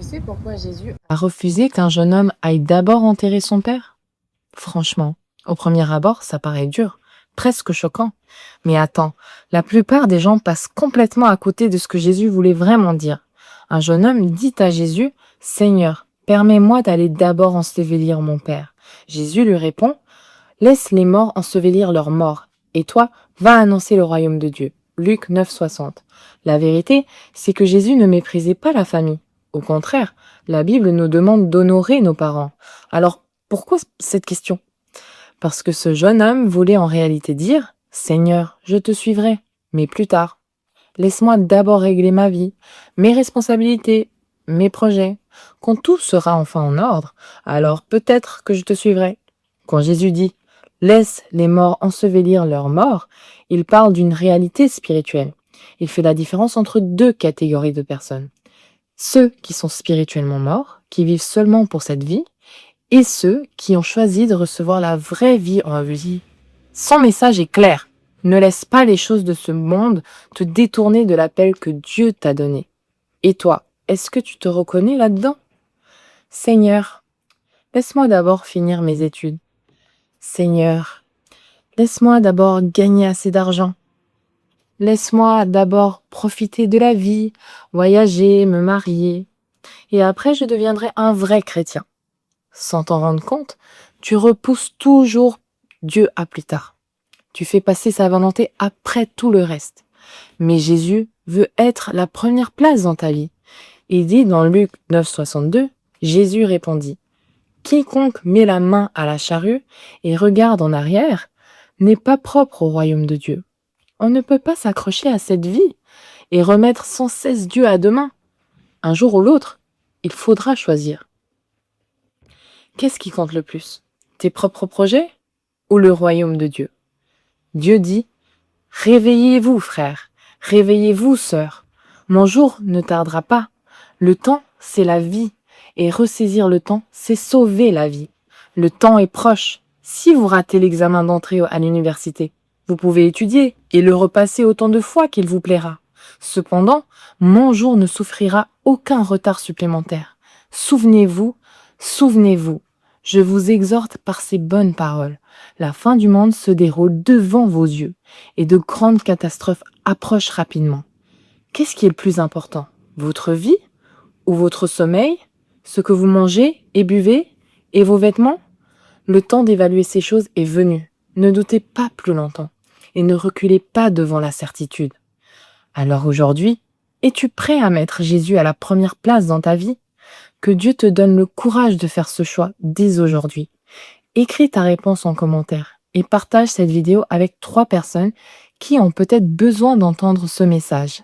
sais pourquoi Jésus a refusé qu'un jeune homme aille d'abord enterrer son père? Franchement, au premier abord, ça paraît dur, presque choquant. Mais attends, la plupart des gens passent complètement à côté de ce que Jésus voulait vraiment dire. Un jeune homme dit à Jésus, « Seigneur, permets-moi d'aller d'abord ensevelir mon père. » Jésus lui répond, « Laisse les morts ensevelir leurs morts, et toi, va annoncer le royaume de Dieu. » Luc 9,60. La vérité, c'est que Jésus ne méprisait pas la famille. Au contraire, la Bible nous demande d'honorer nos parents. Alors, pourquoi cette question? Parce que ce jeune homme voulait en réalité dire « Seigneur, je te suivrai, mais plus tard. Laisse-moi d'abord régler ma vie, mes responsabilités, mes projets. Quand tout sera enfin en ordre, alors peut-être que je te suivrai. » Quand Jésus dit « Laisse les morts ensevelir leurs morts », il parle d'une réalité spirituelle. Il fait la différence entre deux catégories de personnes. Ceux qui sont spirituellement morts, qui vivent seulement pour cette vie, et ceux qui ont choisi de recevoir la vraie vie en vie. Son message est clair. Ne laisse pas les choses de ce monde te détourner de l'appel que Dieu t'a donné. Et toi, est-ce que tu te reconnais là-dedans? Seigneur, laisse-moi d'abord finir mes études. Seigneur, laisse-moi d'abord gagner assez d'argent. Laisse-moi d'abord profiter de la vie, voyager, me marier. Et après, je deviendrai un vrai chrétien. Sans t'en rendre compte, tu repousses toujours Dieu à plus tard. Tu fais passer sa volonté après tout le reste. Mais Jésus veut être la première place dans ta vie. Il dit dans Luc 9,62, Jésus répondit, « Quiconque met la main à la charrue et regarde en arrière n'est pas propre au royaume de Dieu. » On ne peut pas s'accrocher à cette vie et remettre sans cesse Dieu à demain. Un jour ou l'autre, il faudra choisir. Qu'est-ce qui compte le plus? Tes propres projets ou le royaume de Dieu? Dieu dit, « Réveillez-vous, frères, réveillez-vous, sœurs. Mon jour ne tardera pas. Le temps, c'est la vie, et ressaisir le temps, c'est sauver la vie. Le temps est proche. Si vous ratez l'examen d'entrée à l'université, vous pouvez étudier et le repasser autant de fois qu'il vous plaira. Cependant, mon jour ne souffrira aucun retard supplémentaire. Souvenez-vous, souvenez-vous. Je vous exhorte par ces bonnes paroles. La fin du monde se déroule devant vos yeux et de grandes catastrophes approchent rapidement. Qu'est-ce qui est le plus important? Votre vie ou votre sommeil? Ce que vous mangez et buvez et vos vêtements? Le temps d'évaluer ces choses est venu. Ne doutez pas plus longtemps et ne reculez pas devant la certitude. Alors aujourd'hui, es-tu prêt à mettre Jésus à la première place dans ta vie? Que Dieu te donne le courage de faire ce choix dès aujourd'hui. Écris ta réponse en commentaire et partage cette vidéo avec 3 personnes qui ont peut-être besoin d'entendre ce message.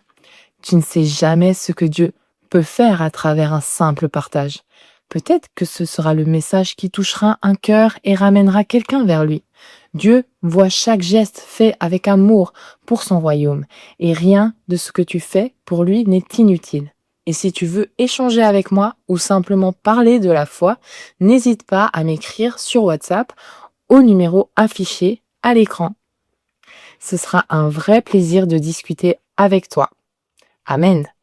Tu ne sais jamais ce que Dieu peut faire à travers un simple partage. Peut-être que ce sera le message qui touchera un cœur et ramènera quelqu'un vers lui. Dieu voit chaque geste fait avec amour pour son royaume et rien de ce que tu fais pour lui n'est inutile. Et si tu veux échanger avec moi ou simplement parler de la foi, n'hésite pas à m'écrire sur WhatsApp au numéro affiché à l'écran. Ce sera un vrai plaisir de discuter avec toi. Amen.